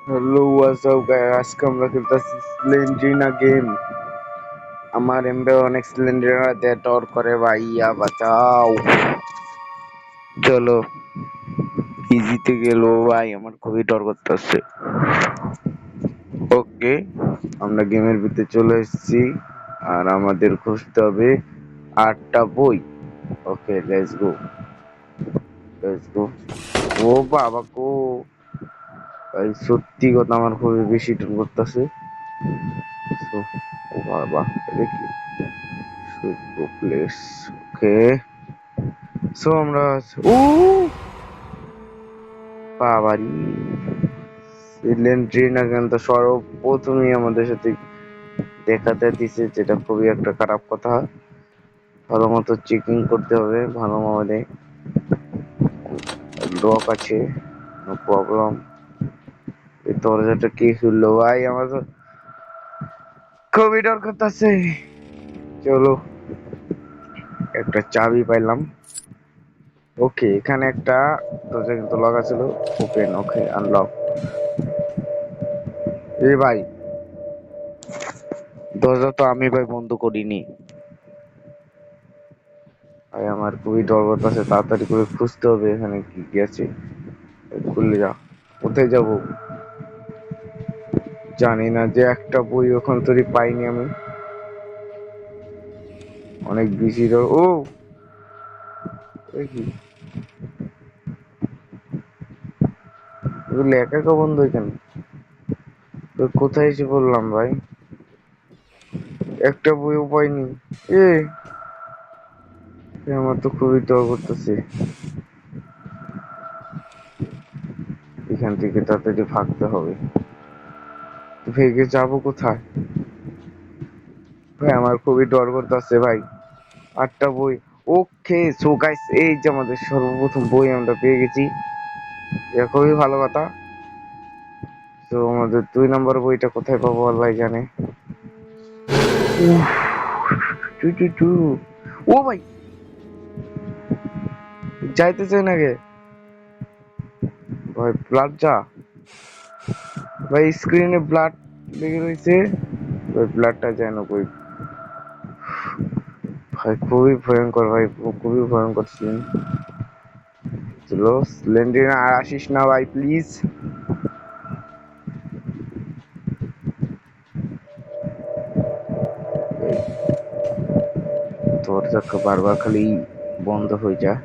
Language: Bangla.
হ্যালো হোয়াটসঅ্যাপ গাইস, আজকে আমরা খেলতেছি স্লেন্ড্রিনা গেম। আমার এমবে অনেক স্লেন্ড্রিনা দিয়ে টর করে, ভাইয়া বাঁচাও। চলো ইজিতে গেল ভাই, আমার খুবই ডর করতেছে। ওকে, আমরা গেমের ভিতরে চলে এসেছি আর আমাদের খুঁজতে হবে 8টা বই। ওকে, লেটস গো লেটস গো। ও বাবা গো, ভাই সত্যি কথা আমার খুবই বেশি ডর করতেছে। So, ও বাবা, এটা কি? Sweet place. ওকে, সো আমরা ও বাবারি সিলেন্ড্রিনা কিন্তু সর্বপ্রথমই আমাদের সাথে দেখাতে দিছে, যেটা খুবই একটা খারাপ কথা। ভালো মতো চেকিং করতে হবে, ভালো ভাবে। লক আছে, নো প্রবলেম। এই দরজাটা কে খুললো ভাই? আমার তো খুবই ডর করতেছে। চলো, একটা চাবি পাইলাম। ওকে, এখানে একটা দরজা কিন্তু লক ছিল। ওপেন, ওকে, আনলক। এ ভাই, দরজা তো আমি ভাই বন্ধ করিনি ভাই। আমার খুবই ডর করতেছে, তাড়াতাড়ি করে খুঁজতে হবে এখানে কি কি আছে। খুললে যা, কোথায় যাব জানি না। যে একটা বই ওখান থেকে পাইনি আমি, অনেক বেশি ডর। ও এ কি, এগুলো একা একা বন্ধ এখানে? তো কোথায় এসে বললাম ভাই, একটা বইও পাইনি। এ এ আমার তো খুবই ডর করতেছে। এখান থেকে তাড়াতাড়ি ভাগতে হবে। ভেগে যাবো কোথায় ভাই? আমার খুবই ডর করতেছে ভাই। 8টা বই। ওকে, সো গাইস, এই যে আমাদের সর্বপ্রথম বই আমরা পেয়ে গেছি। এটা খুবই ভালো কথা। তো আমাদের 2 নম্বর বইটা কোথায় পাবো আর ভাই জানে। উফ, টু টু টু। ও ভাই, যাইতে চাই না গে ভাই। ব্লাড যা ভাই, স্ক্রিনে ব্লাড লেগে রয়েছে ভাই। ব্লাডটা যায় না কই ভাই? খুবই ভয়ঙ্কর ভাই, খুবই ভয়ঙ্কর সিন। চলো স্লেন্ডারিনা, আর আসিস না ভাই প্লিজ। দরজা বারবার খালি বন্ধ হয়ে যায়।